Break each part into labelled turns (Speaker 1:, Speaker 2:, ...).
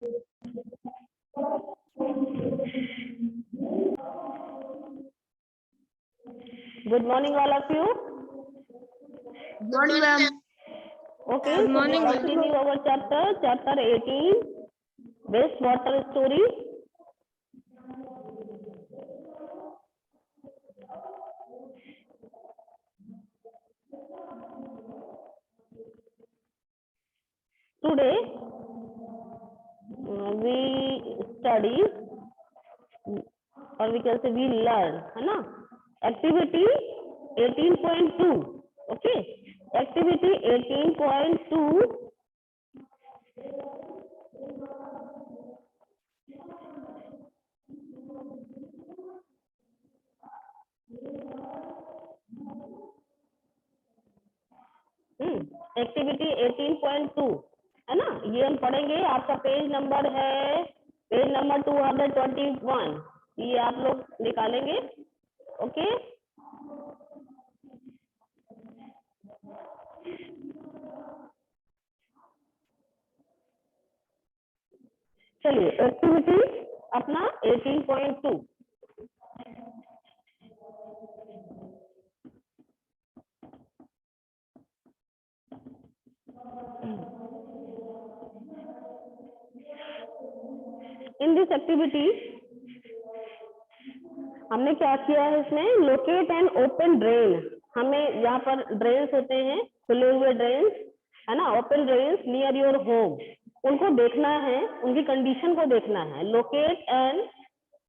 Speaker 1: Good morning, all of you.
Speaker 2: Good morning, ma'am.
Speaker 1: Okay,
Speaker 2: Good
Speaker 1: so
Speaker 2: morning,
Speaker 1: we
Speaker 2: ma'am.
Speaker 1: continue our chapter 18, wastewater story. Today we study, or we can say we learn, है ना? Activity 18.2. Okay, activity 18.2. Activity 18.2 है ना, ये हम पढ़ेंगे। आपका page number है page number 221, ये आप लोग निकालेंगे। ओके, चलिए एक्टिविटी अपना 18.2। इन दिस एक्टिविटी हमने क्या किया है इसमें, लोकेट एंड ओपन ड्रेन। हमें यहाँ पर ड्रेन्स होते हैं, खुले हुए ड्रेन्स है ना, open drains near your home, उनको देखना है, उनकी कंडीशन को देखना है। Locate and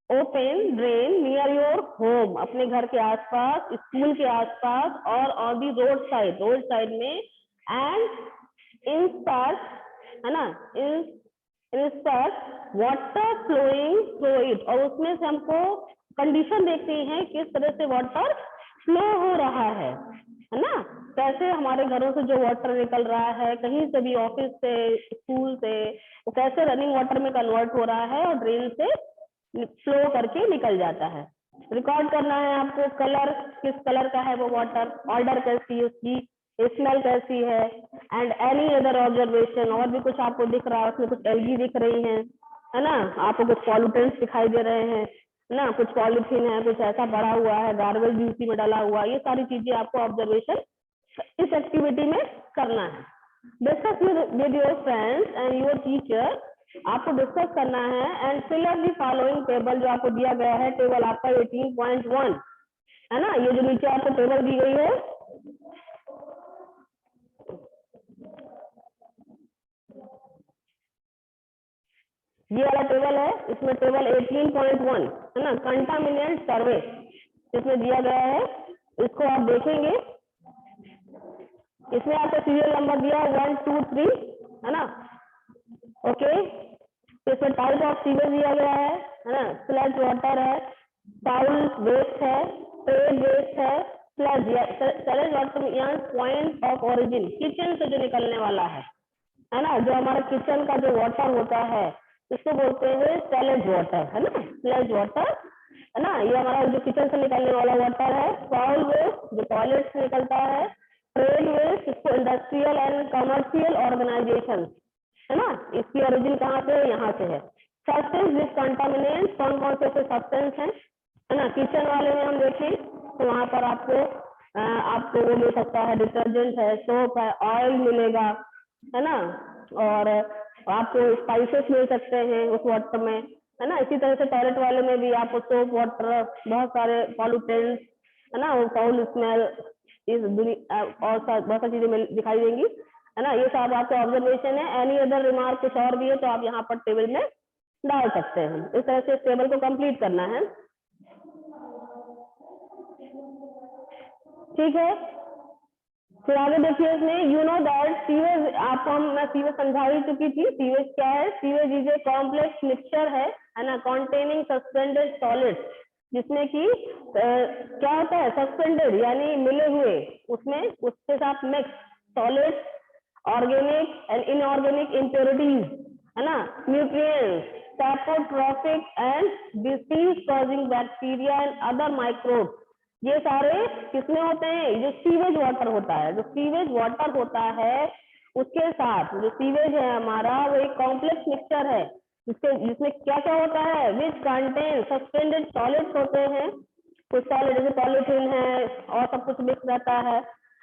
Speaker 1: open drain near your home, अपने घर के आसपास, स्कूल के आसपास और ऑन दी रोड साइड में। एंड इंस्पेक्ट, है ना, inspect water flowing through it, और उसमें से हमको कंडीशन देखती है किस तरह से वाटर फ्लो हो रहा है ना, कैसे हमारे घरों से जो वाटर निकल रहा है, कहीं से भी, ऑफिस से, स्कूल से, वो कैसे रनिंग वाटर में कन्वर्ट हो रहा है और ड्रेन से फ्लो करके निकल जाता है। रिकॉर्ड करना है आपको, कलर किस कलर का है वो वाटर, ऑर्डर कैसी है उसकी, स्मेल कैसी है, एंड एनी अदर ऑब्जर्वेशन। और भी कुछ आपको दिख रहा है, उसमें कुछ एलगी दिख रही है ना, आपको कुछ पॉल्यूटेंट्स दिखाई दे रहे हैं ना, कुछ पॉलिथीन है, कुछ ऐसा पड़ा हुआ है, गार्बेज भी उसी में डाला हुआ, ये सारी चीजें आपको ऑब्जर्वेशन इस एक्टिविटी में करना है। Discuss with your friends and your teacher, आपको डिस्कस करना है। And fill up the following table, जो आपको दिया गया है टेबल आपका 18.1 है ना, ये जो नीचे आपको टेबल दी गई है, ये वाला टेबल है, इसमें टेबल 18.1 है ना, कंटामिनेंट सर्वे इसमें दिया गया है, इसको आप देखेंगे। इसमें आपको सीरियल नंबर दिया है 1 2 3 है ना। ओके, इसमें टाइप ऑफ सीवेज दिया गया है ना, स्लज वाटर है, फाउल वेस्ट है, ट्रेड वेस्ट है, स्लज वाटर या पॉइंट ऑफ ओरिजिन, किचन से जो निकलने वाला है ना, जो हमारा किचन का जो वाटर होता है इसको बोलते हैं स्लज वाटर है ना, स्लज वाटर है ना, ये हमारा जो किचन से निकलने वाला वाटर है। फाउल वेस्ट जो टॉयलेट से निकलता है, ट्रेड वेस्ट इसको इंडस्ट्रियल एंड कमर्शियल ऑर्गेनाइजेशन है ना, इसकी ओरिजिन कहाँ से है, यहाँ से है। सब्सटेंस विच कंटामिनेंट, कौन कौन से सब्सटेंस है ना, किचन वाले में हम देखें तो वहां पर आपको वो मिल सकता है, डिटर्जेंट है, सोप है, ऑयल मिलेगा है ना, और आपको स्पाइसेस मिल सकते हैं उस वाटर में है ना। इसी तरह से टॉयलेट वाले में भी आपको सोप वाटर, बहुत सारे पॉल्यूटेंट्स है ना, फाउल स्मेल, इस दुनिया और बहुत सारी चीजें दिखाई देंगी है ना। ये सब आपका ऑब्जर्वेशन है। एनी अदर रिमार्क कुछ और भी है तो आप यहाँ पर टेबल में डाल सकते हैं। इस तरह से इस टेबल को कंप्लीट करना है, ठीक है। फिर आगे देखिए इसमें, यू नो दैट सीवेज, आपको मैं सीवेज समझा ही चुकी थी। सीवेज क्या है, sewage is a complex mixture है ना, कॉन्टेनिंग सस्पेंडेड सॉलिड्स, जिसमें कि क्या होता है, सस्पेंडेड यानी मिले हुए, उसमें उसके साथ mix solids, organic and inorganic impurities है ना, nutrients, cytotrophic and disease causing bacteria and other microbes, ये सारे किसमें होते हैं, जो सीवेज वाटर होता है, जो सीवेज वाटर होता है उसके साथ, जो सीवेज है हमारा वो एक कॉम्प्लेक्स मिक्सचर है जिसमें क्या क्या होता है, विच कंटेन सस्पेंडेड सॉलिड्स होते हैं, कुछ सॉलिड जैसे पॉलीथीन है और सब कुछ मिक्स रहता है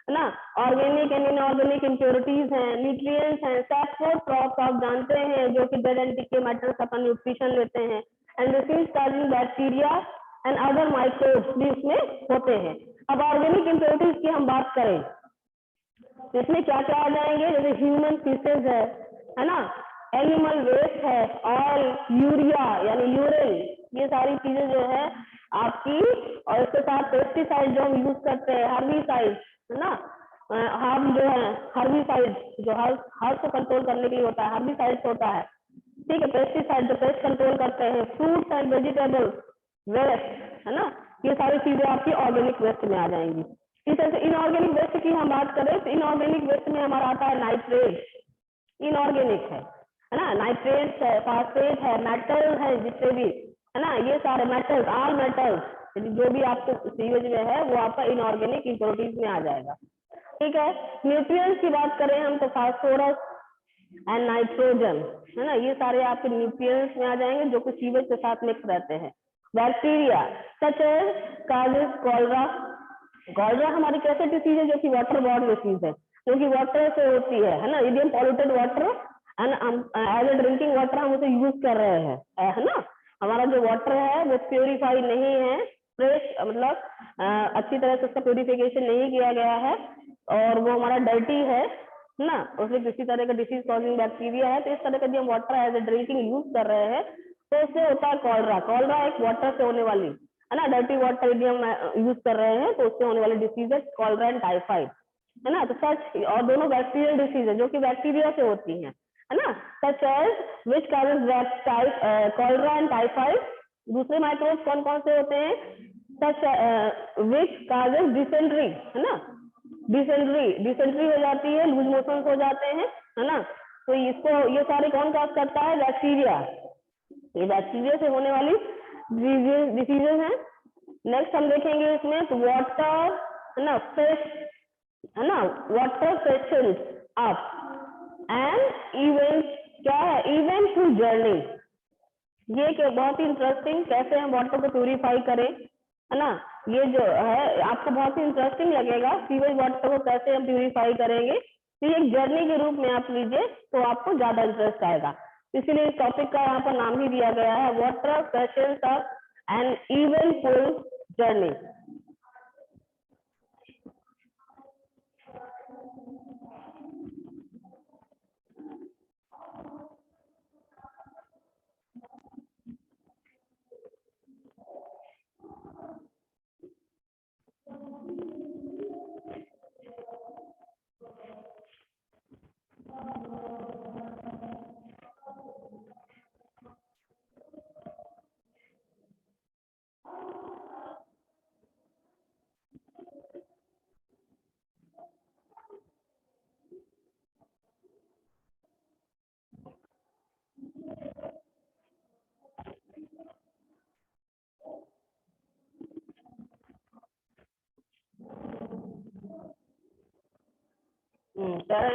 Speaker 1: ना, ऑर्गेनिक एंड इनऑर्गेनिक इम्प्योरिटीज हैं, न्यूट्रिएंट्स हैं, सैफोर्ड क्रॉप्स आप जानते हैं जो कि dead and decay matters upon nutrition लेते हैं, and this starting bacteria and other microbes भी उसमें होते हैं। अब ऑर्गेनिक इम्प्योरिटीज की हम बात करें, इसमें क्या क्या आ जाएंगे, जैसे ह्यूमन फीसेस है ना, एनिमल वेस्ट है, ऑयल, यूरिया यानी यूरिन, ये सारी चीजें जो है आपकी, और इसके साथ पेस्टिसाइड जो हम यूज करते हैं, हर्बिसाइड है ना, हम जो है हर्बिसाइड जो हर्ब को कंट्रोल करने के लिए होता है, हर्बिसाइड होता है, ठीक है, पेस्टिसाइड जो पेस्ट कंट्रोल करते हैं, फ्रूट्स एंड वेजिटेबल्स वेस्ट है ना, ये सारी चीजें आपकी ऑर्गेनिक वेस्ट में आ जाएंगी। इस तरह से इनऑर्गेनिक वेस्ट की हम बात करें तो इनऑर्गेनिक वेस्ट में हमारा आता है नाइट्रेट, इनऑर्गेनिक है ना, नाइट्रेट है, फास्फेट है, मेटल है, जितने भी है ना, ये सारे मेटल्स, ऑल मेटल्स जो भी आपको सीवेज में है वो आपका इनऑर्गेनिक इम्प्योरिटीज में आ जाएगा। ठीक है, न्यूट्रिएंट्स की बात करें हम तो फास्फोरस एंड नाइट्रोजन है ना, ये सारे आपके न्यूट्रिएंट्स में आ जाएंगे जो कि सीवेज के साथ मिक्स रहते हैं। Bacteria such as causes cholera, cholera हमारी कैसे डिसीज है जो कि वाटर बॉर्न डिसीज है, जो कि वाटर से होती है ना, idiom polluted water and as a drinking water हम उसे यूज कर रहे हैं है ना, हमारा जो वाटर है वो प्योरीफाई नहीं है, फ्रेश मतलब अच्छी तरह से उसका प्योरिफिकेशन नहीं किया गया है और वो हमारा डर्टी है ना, उसमें किसी तरह का डिसीज कॉजिंग बैक्टीरिया है, तो इस तरह का जो हम water as a drinking use कर रहे हैं तो उससे होता है कॉलरा। कॉलरा एक वाटर से होने वाली है ना, डर्टी वाटर यदि हम यूज कर रहे हैं तो उससे होने वाली डिसीज है कॉलरा एंड टाइफाइड है ना, तो सच, और दोनों बैक्टीरियल डिसीज है जो कि बैक्टीरिया से होती है ना, such as which causes cholera and typhoid. दूसरे माइक्रोब्स कौन कौन से होते हैं, सच विच कॉजेज डिसेंट्री है ना, डिसेंट्री हो जाती है, लूज मोशन हो जाते हैं है ना, तो इसको ये सारे कौन कॉज करता है, बैक्टीरिया, ये बैक्टीरिया से होने वाली डिसीजेस हैं। नेक्स्ट हम देखेंगे इसमें तो वाटर है ना, फिश है ना, water freshens up and event, क्या है, इवेंटफुल जर्नी, ये क्या बहुत ही इंटरेस्टिंग, कैसे हम वाटर को प्यूरिफाई करें है ना, ये जो है आपको बहुत ही इंटरेस्टिंग लगेगा, सीवेज वाटर को कैसे हम प्यूरिफाई करेंगे, तो ये एक जर्नी के रूप में आप लीजिए तो आपको ज्यादा इंटरेस्ट आएगा, इसीलिए इस टॉपिक का यहाँ पर नाम ही दिया गया है water freshens up and eventful journey.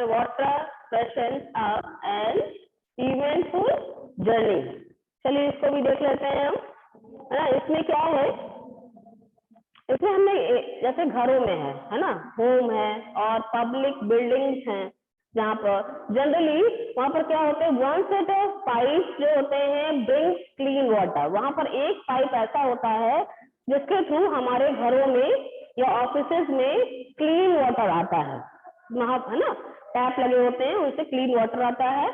Speaker 1: Water freshens up and eventful journey, चलिए इसको भी देख लेते हैं हम है ना, इसमें क्या है, इसमें हमने जैसे घरों में है ना, होम है और पब्लिक बिल्डिंग्स हैं जहाँ पर जनरली वहां पर क्या होते हैं, वन सेट ऑफ पाइप जो होते हैं ब्रिंग्स क्लीन वाटर, वहां पर एक पाइप ऐसा होता है जिसके थ्रू हमारे घरों में या ऑफिसेज में क्लीन वाटर आता है, वहां है ना टैप लगे होते हैं उनसे क्लीन वाटर आता है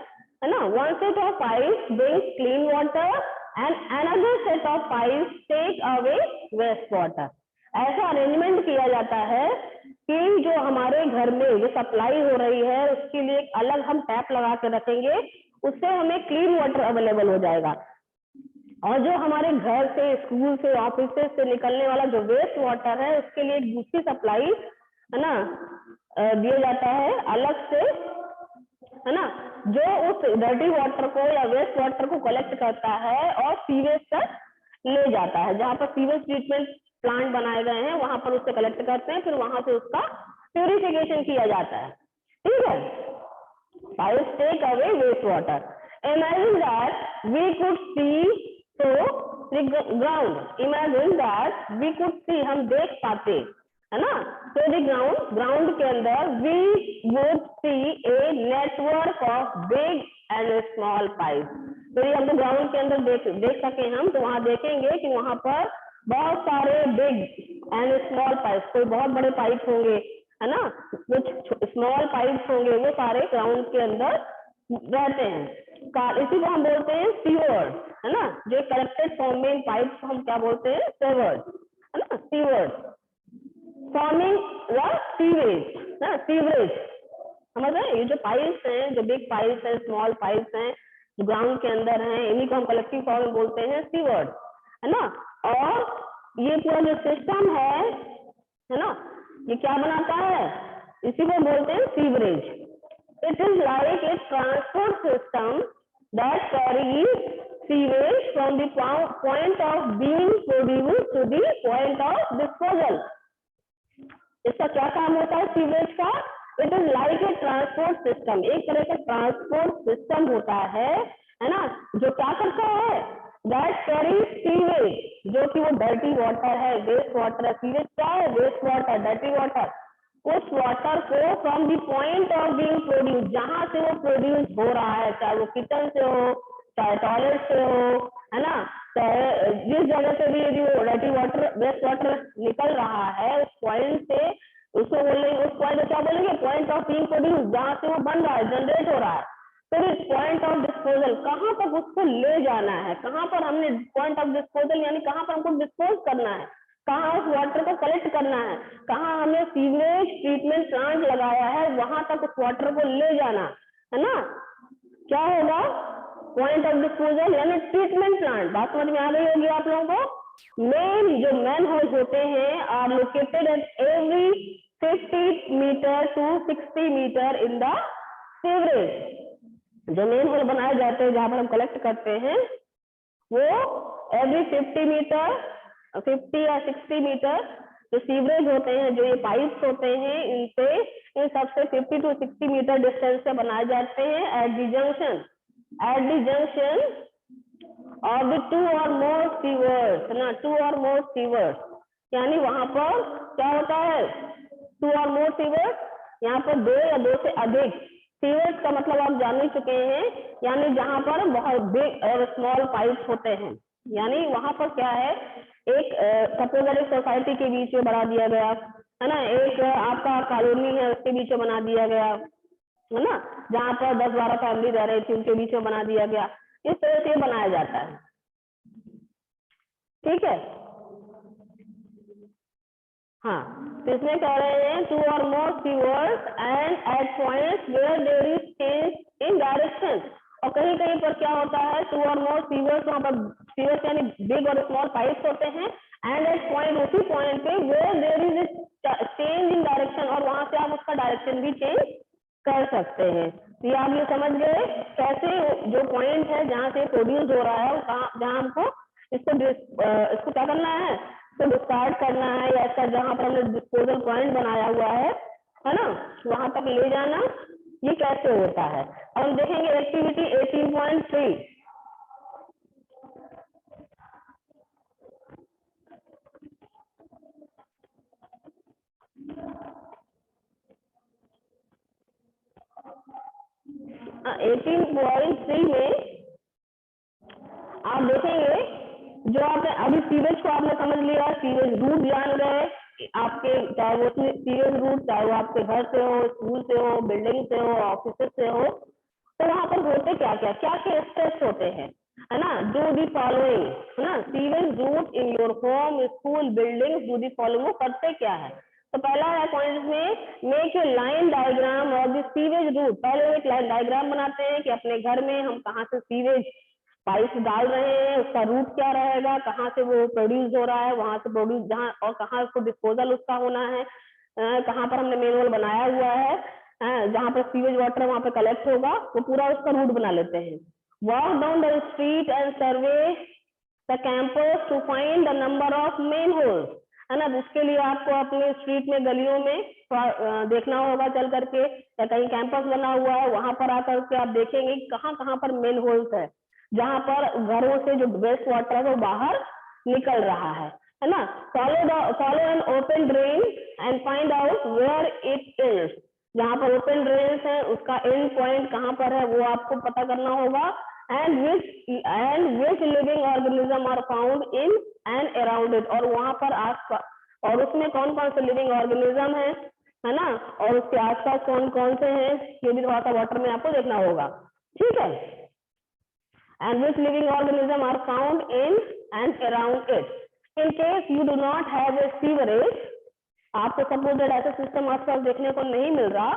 Speaker 1: ना, one set of pipe brings clean water and another set of pipe take away waste water. ऐसा अरेंजमेंट किया जाता है कि जो हमारे घर में जो सप्लाई हो रही है उसके लिए एक अलग हम टैप लगा के रखेंगे, उससे हमें क्लीन वाटर अवेलेबल हो जाएगा, और जो हमारे घर से, स्कूल से, ऑफिस से निकलने वाला जो वेस्ट वाटर है उसके लिए एक दूसरी सप्लाई है ना दिया जाता है अलग से है ना, जो उस डर्टी वाटर को या वेस्ट वाटर को कलेक्ट करता है और सीवेज तक ले जाता है, जहां पर सीवेज ट्रीटमेंट प्लांट बनाए गए हैं वहां पर उससे कलेक्ट करते हैं, फिर वहां से उसका प्यूरिफिकेशन किया जाता है। ठीक है, pipe take away waste water, Imagine that we could see the ground. Imagine that we could see, हम देख पाते, है ना? So the ground के अंदर we would see a network of big and small pipes. तो ये हम तो ग्राउंड के अंदर देख सके हम, तो वहां देखेंगे कि वहां पर बहुत सारे बिग एंड स्मॉल पाइप, कोई बहुत बड़े पाइप होंगे, है ना, कुछ स्मॉल पाइप होंगे, वो सारे ग्राउंड के अंदर रहते हैं। इसी को हम बोलते हैं सीवर्ड, है ना, जो कलेक्टेड फॉर्म में पाइप को हम क्या बोलते हैं, सीवर्ड, है ना, सीवर्ड फॉर्मिंग द सीवेज, ना, सीवरेज, समझ रहे हैं? ये जो पाइप्स हैं, जो बिग पाइप्स हैं, स्मॉल पाइप्स हैं, जो ग्राउंड के अंदर हैं, इन्हीं को हम कलेक्टिव फॉर्म में बोलते हैं सीवर्ड, है ना। और ये पूरा जो सिस्टम है ना, ये क्या बनाता है, इसी को बोलते हैं sewerage. It is like a transport system that carries sewage from the point of being produced to the point of disposal. इसका क्या काम होता है सीवरेज का? It is like a transport system, एक तरह का ट्रांसपोर्ट सिस्टम होता है ना, जो क्या करता है, दैट कैरीज सीवेज, जो कि वो डर्टी वाटर है, वेस्ट वाटर है। सीवेज क्या है? Waste water, dirty water. उस वाटर को from the point of being produce, जहां से वो प्रोड्यूस हो रहा है, चाहे वो किचन से हो, चाहे टॉयलेट से हो, है ना, चाहे जिस जगह से भी जो डर्टी वाटर, वेस्ट वाटर निकल रहा है, उस पॉइंट से उसको बोलेंगे, उस पॉइंट क्या बोलेंगे, पॉइंट ऑफ बीइंग प्रोड्यूस, जहां से वो बन रहा है, जनरेट हो रहा है। फिर इस पॉइंट ऑफ डिस्पोजल, कहाँ तक उसको ले जाना है, कहाँ पर हमने पॉइंट ऑफ डिस्पोजल यानी कहाँ पर हमको डिस्पोज करना है, कहाँ उस वाटर को कलेक्ट करना है, कहाँ हमने सीवरेज ट्रीटमेंट प्लांट लगाया है, वहां तक उस वाटर को ले जाना है ना, क्या होगा, पॉइंट ऑफ डिस्पोजल यानी ट्रीटमेंट प्लांट। बात समझ में आ गई होगी आप लोगों को? जो मैन होल होते हैं are located at every 50 meter to 60 meter in the sewerage. जो मेन होल बनाए जाते हैं जहां पर हम कलेक्ट करते हैं, वो एवरी 50 मीटर, 50 या 60 मीटर जो सीवरेज होते हैं, जो ये पाइप्स होते हैं, इनसे इन सबसे 50 टू 60 मीटर डिस्टेंस से बनाए जाते हैं एट द जंक्शन और द 2 और मोर सीवर्स, ना, 2 और मोर सीवर्स, यानी वहां पर क्या होता है, 2 और मोर सीवर्स, यहाँ पर 2 या 2 से अधिक सीवर्स का मतलब आप जान ही चुके हैं, यानी जहां पर बहुत बिग और स्मॉल पाइप्स होते हैं। यानी वहां पर क्या है, एक सपोज एक सोसाइटी के बीच में बना दिया गया है ना, एक आपका कॉलोनी है उसके बीच में बना दिया गया है ना, जहां पर 10-12 फैमिली रह रही थी, उनके बीच में बना दिया गया। इस तरह से बनाया जाता है, ठीक है। हाँ, तो इसमें कह रहे हैं 2 और more sewers and at points where there is change in direction. और कहीं कहीं पर क्या होता है, 2 और मोर सीवर्स, वहां पर सीवर्स यानी बिग और स्मॉल पाइप्स होते हैं, एंड एट पॉइंट, उसी पॉइंट पे where there is change in direction, और वहां से आप उसका डायरेक्शन भी चेंज कर सकते हैं। ये आप ये समझ गए कैसे जो पॉइंट है जहां से प्रोड्यूस हो रहा है, जहां हमको इसको क्या करना है, इसको डिस्कार्ड करना है, या इसका जहां पर हमने डिस्पोजल पॉइंट बनाया हुआ है ना, वहां तक ले जाना, ये कैसे होता है। अब हम देखेंगे एक्टिविटी 18.3। हाँ, 18.3 में आप देखेंगे, जो आपने अभी सीवेज को आपने समझ लिया, सीवेज रूट जान गए आपके, चाहे वो सीवेज रूट, चाहे वो आपके घर से हो, स्कूल से हो, बिल्डिंग से हो, ऑफिस से हो, तो वहां पर होते क्या क्या स्टेप्स होते हैं, है ना, डू दी फॉलोइंग, है ना, sewage route in your home, school, building, do the following. वो करते क्या है, तो पहला है पॉइंट में make a line diagram of the sewage route. पहले एक लाइन डायग्राम बनाते हैं कि अपने घर में हम कहाँ से सीवेज पाइप डाल रहे हैं, उसका रूट क्या रहेगा, कहाँ से वो प्रोड्यूस हो रहा है, वहां से प्रोड्यूस जहाँ, और कहाँ उसको डिस्पोजल उसका होना है, कहाँ पर हमने मैनुअल बनाया हुआ है, जहाँ पर सीवेज वाटर वहां पर कलेक्ट होगा, वो पूरा उसका रूट बना लेते हैं। Walk down the street and survey the campus to find the number of manholes, है ना। जिसके लिए आपको अपने स्ट्रीट में, गलियों में देखना होगा चल करके, या कहीं कैंपस बना हुआ है वहां पर आकर के आप देखेंगे कहाँ कहाँ पर मेन होल्स है, जहां पर घरों से जो वेस्ट वाटर है वो बाहर निकल रहा है ना। Follow an open drain and find out where it is. जहां पर ओपन ड्रेन्स है उसका एंड पॉइंट कहाँ पर है वो आपको पता करना होगा। And which living organism are found in and around it, और वहां पर आसपास, और उसमें कौन कौन से लिविंग ऑर्गेनिज्म है ना, और उसके आसपास कौन कौन से हैं, ये भी थोड़ा सा वाटर में आपको देखना होगा, ठीक है। And which living organism are found in and around it. In case you do not have a sewerage, आपको सपोज ऐसा सिस्टम आसपास देखने को नहीं मिल रहा,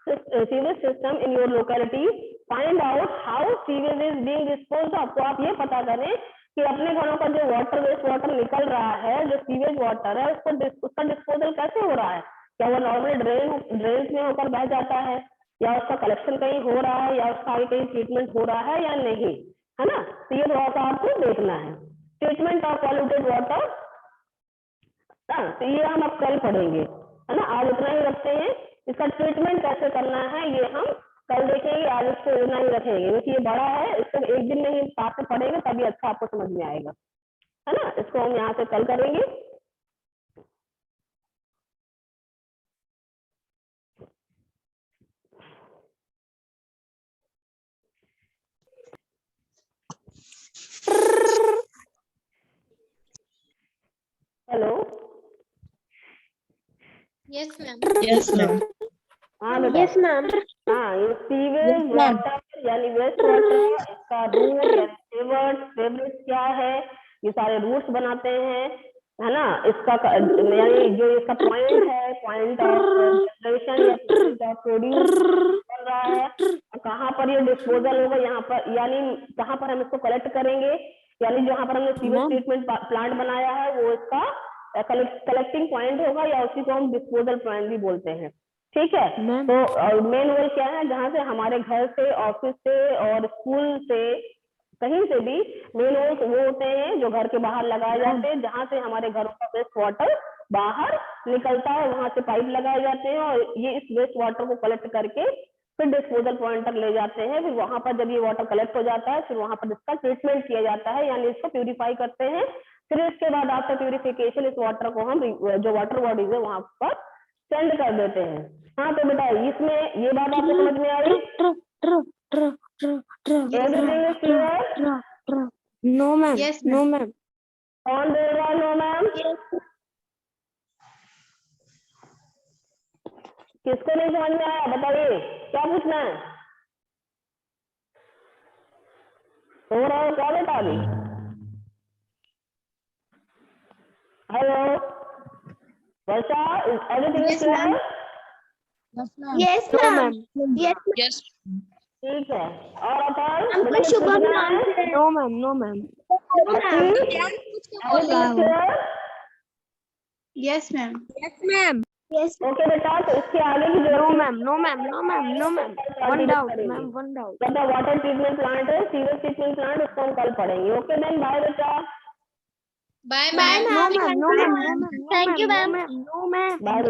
Speaker 1: sewage system in your locality, find out how sewage is being disposed of. तो आप ये पता करें कि अपने घरों का जो वाटर, वेस्ट वाटर निकल रहा है, जो सीवेज वाटर है, उसका डिस्पोजल कैसे हो रहा है। क्या वो नॉर्मल ड्रेन में होकर बह जाता है, या उसका कलेक्शन कहीं हो रहा है, या उसका कहीं ट्रीटमेंट हो रहा है या नहीं, है ना। तो ये थोड़ा सा आपको देखना है। ट्रीटमेंट ऑफ पॉल्यूटेड वाटर, तो ये हम अब कल पढ़ेंगे, है ना। आज इतना ही रखते हैं। इसका ट्रीटमेंट कैसे करना है ये हम कल देखेंगे, आज इसको इतना ही रखेंगे क्योंकि ये बड़ा है, इसको एक दिन में ही साथ में पढ़ेंगे तभी अच्छा आपको समझ में आएगा, है ना। इसको हम यहाँ से कल करेंगे। Hello,
Speaker 2: yes ma'am.
Speaker 3: Yes ma'am.
Speaker 1: हाँ बेटा,
Speaker 2: यस मैम।
Speaker 1: हाँ, ये सीवेज वाटर यानी वेस्ट वाटर, इसका रूट यानी सेवर्स क्या है, ये सारे रूट्स बनाते हैं, है ना। इसका यानी जो इसका पॉइंट है, पॉइंट ऑफ जनरेशन या पॉइंट ऑफ प्रोड्यूस कर रहा है, कहाँ पर ये डिस्पोजल होगा, यहाँ पर यानी कहाँ पर हम इसको कलेक्ट करेंगे, यानी जहाँ पर हमने सीवेज ट्रीटमेंट प्लांट बनाया है वो इसका कलेक्टिंग पॉइंट होगा, या उसी को हम डिस्पोजल पॉइंट भी बोलते हैं, ठीक है। तो मेन होल क्या है, जहाँ से हमारे घर से, ऑफिस से और स्कूल से, कहीं से भी मेन होल्स वो होते हैं जो घर के बाहर लगाए जाते हैं, जहाँ से हमारे घरों का वेस्ट वाटर बाहर निकलता है, वहां से पाइप लगाए जाते हैं और ये इस वेस्ट वाटर को कलेक्ट करके फिर डिस्पोजल पॉइंट तक ले जाते हैं। फिर वहां पर जब ये वाटर कलेक्ट हो जाता है, फिर वहां पर इसका ट्रीटमेंट किया जाता है, यानी इसको प्यूरिफाई करते हैं। फिर इसके बाद आफ्टर प्यूरिफिकेशन इस वाटर को हम जो वाटर बॉडीज है वहां पर सेंड कर देते हैं। हाँ तो बेटा इसमें ये बात आपको समझ में आई? Everything is clear?
Speaker 3: No ma'am.
Speaker 2: Yes,
Speaker 3: no
Speaker 2: ma'am.
Speaker 3: Ma'am.
Speaker 1: कौन बोल रहा है नो मैम? किसको नहीं समझ में आया बताइए, क्या पूछना है? हो रहा है क्या बेटा अभी? Hello Varsha, everything is clear?
Speaker 2: Yes,
Speaker 3: no
Speaker 2: ma'am.
Speaker 3: Ma'am.
Speaker 2: Yes,
Speaker 3: yes.
Speaker 1: ठीक है। और अपन
Speaker 2: हमको शुभम नाम से
Speaker 3: no ma'am. No ma'am.
Speaker 2: Yes, ma'am.
Speaker 3: Yes ma'am.
Speaker 2: Yes.
Speaker 1: Okay बेटा, तो इसके आगे की
Speaker 3: नो
Speaker 1: जो
Speaker 3: ma'am. No ma'am. No ma'am. No ma'am. One doubt ma'am. One doubt.
Speaker 1: बेटा वाटर ट्रीटमेंट प्लांट है, सीवेज ट्रीटमेंट प्लांट, उसको हम कल पढ़ेंगे। ओके देन बाय बेटा।
Speaker 2: Bye,
Speaker 3: no
Speaker 2: ma'am.
Speaker 3: Ma'am. No ma'am. No ma'am.
Speaker 2: Thank you, ma'am.
Speaker 3: No ma'am.
Speaker 1: Bye.